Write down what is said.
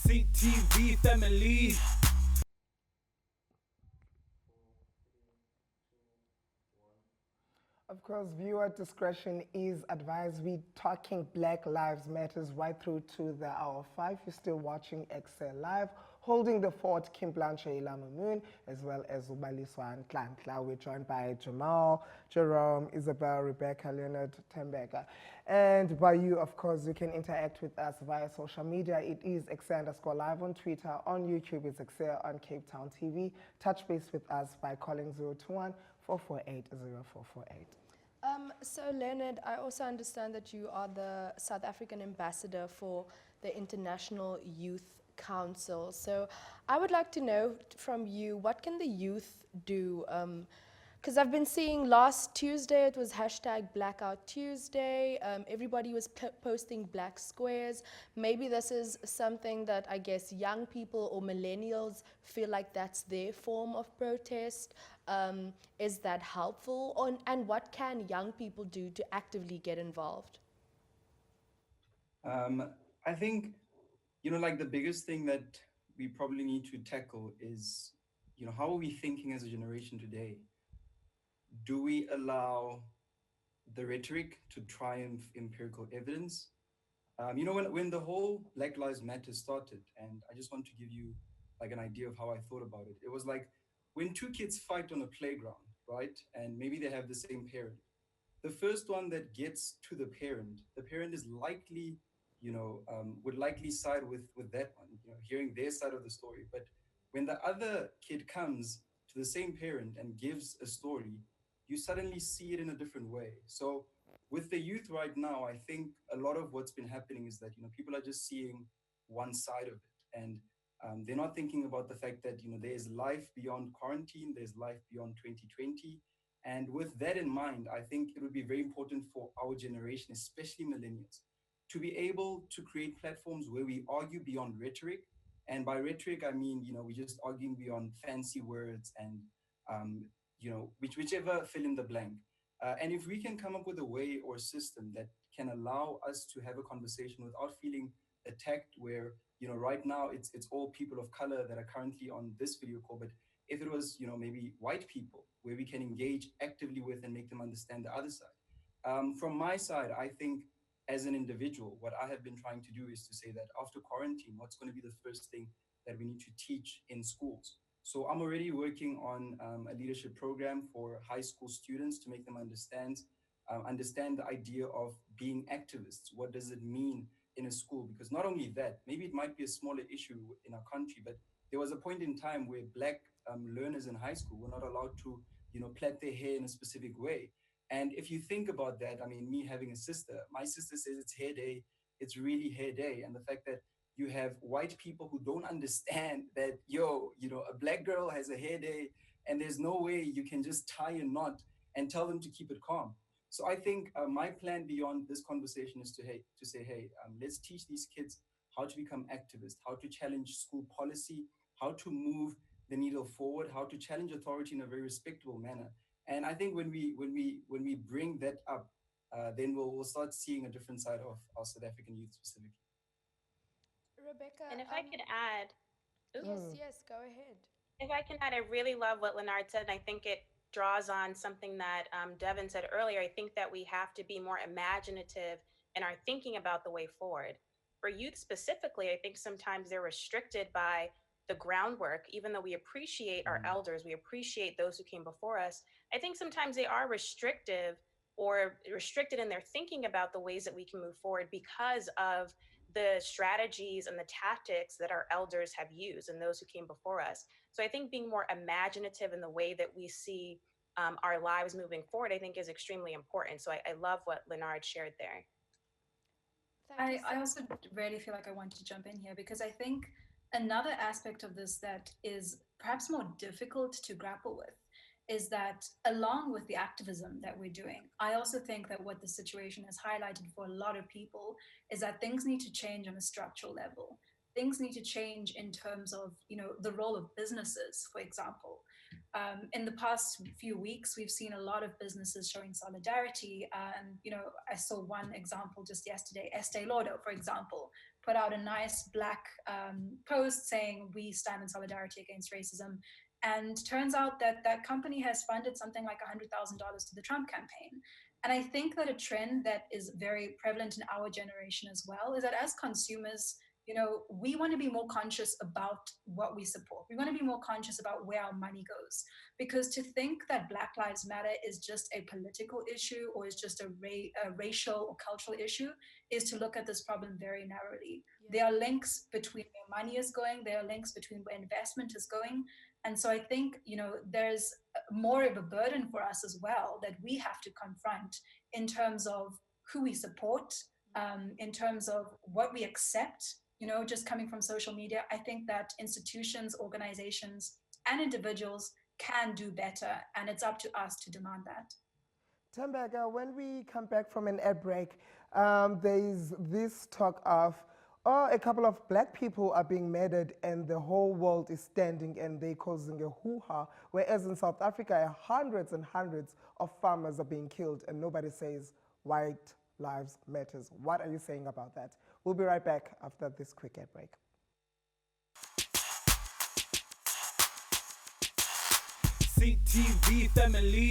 EKSE TV family. Of course, viewer discretion is advised. We're talking Black Lives Matters right through to the hour 5. You're still watching Excel Live. Holding the fort, Kim Blanche Ilama Moon, as well as Ubaliswa and Klantla. We're joined by Jamal, Jerome, Isabel, Rebecca, Leonard, Tembeka. And by you, of course, you can interact with us via social media. It is Excel_Live on Twitter. On YouTube, it's Excel on Cape Town TV. Touch base with us by calling 021 448 0448. So Leonard, I also understand that you are the South African ambassador for the International Youth Council. So I would like to know from you, what can the youth do? Because I've been seeing last Tuesday, it was hashtag Blackout Tuesday. Everybody was posting black squares. Maybe this is something that I guess young people or millennials feel like that's their form of protest. Is that helpful? And what can young people do to actively get involved? I think, like the biggest thing that we probably need to tackle is, how are we thinking as a generation today? Do we allow the rhetoric to triumph empirical evidence? When the whole Black Lives Matter started, and I just want to give you like an idea of how I thought about it. It was like when two kids fight on a playground, right? And maybe they have the same parent. The first one that gets to the parent is likely, would likely side with that one, hearing their side of the story. But when the other kid comes to the same parent and gives a story, you suddenly see it in a different way. So with the youth right now, I think a lot of what's been happening is that people are just seeing one side of it, and they're not thinking about the fact that there's life beyond quarantine, there's life beyond 2020. And with that in mind, I think it would be very important for our generation, especially millennials, to be able to create platforms where we argue beyond rhetoric. And by rhetoric, I mean, we're just arguing beyond fancy words and, whichever fill in the blank. And if we can come up with a way or a system that can allow us to have a conversation without feeling attacked, where, right now it's all people of color that are currently on this video call, but if it was, maybe white people where we can engage actively with and make them understand the other side. From my side, I think as an individual, what I have been trying to do is to say that after quarantine, what's going to be the first thing that we need to teach in schools? So I'm already working on a leadership program for high school students to make them understand the idea of being activists. What does it mean in a school? Because not only that, maybe it might be a smaller issue in our country, but there was a point in time where black learners in high school were not allowed to, plait their hair in a specific way. And if you think about that, I mean, me having a sister, my sister says it's hair day, it's really hair day. And the fact that you have white people who don't understand that, a black girl has a hair day and there's no way you can just tie a knot and tell them to keep it calm. So I think my plan beyond this conversation is to say, hey, let's teach these kids how to become activists, how to challenge school policy, how to move the needle forward, how to challenge authority in a very respectable manner. And I think when we bring that up, then we'll start seeing a different side of our South African youth specifically. Rebecca, And if I could add, yes, oops, yes, go ahead. if I can add, I really love what Leonard said, and I think it draws on something that Devin said earlier. I think that we have to be more imaginative in our thinking about the way forward. For youth specifically, I think sometimes they're restricted by the groundwork, even though we appreciate our elders, we appreciate those who came before us. I think sometimes they are restricted in their thinking about the ways that we can move forward because of the strategies and the tactics that our elders have used and those who came before us. So I think being more imaginative in the way that we see our lives moving forward, I think is extremely important. So I love what Leonard shared there. I also really feel like I want to jump in here because I think another aspect of this that is perhaps more difficult to grapple with is that along with the activism that we're doing, I also think that what the situation has highlighted for a lot of people is that things need to change on a structural level. Things need to change in terms of, the role of businesses, for example. In the past few weeks, we've seen a lot of businesses showing solidarity. And, I saw one example just yesterday, Estee Lauder, for example, put out a nice black post saying we stand in solidarity against racism. And turns out that that company has funded something like $100,000 to the Trump campaign. And I think that a trend that is very prevalent in our generation as well is that as consumers, we want to be more conscious about what we support. We want to be more conscious about where our money goes. Because to think that Black Lives Matter is just a political issue or is just a racial or cultural issue is to look at this problem very narrowly. There are links between where money is going, there are links between where investment is going. And so I think, there's more of a burden for us as well that we have to confront in terms of who we support, in terms of what we accept. Just coming from social media, I think that institutions, organizations, and individuals can do better, and it's up to us to demand that. Thembeka, when we come back from an ad break, there's this talk of, a couple of black people are being murdered and the whole world is standing and they're causing a hoo-ha, whereas in South Africa, hundreds and hundreds of farmers are being killed and nobody says white lives matters. What are you saying about that? We'll be right back after this quick ad break. CTV family.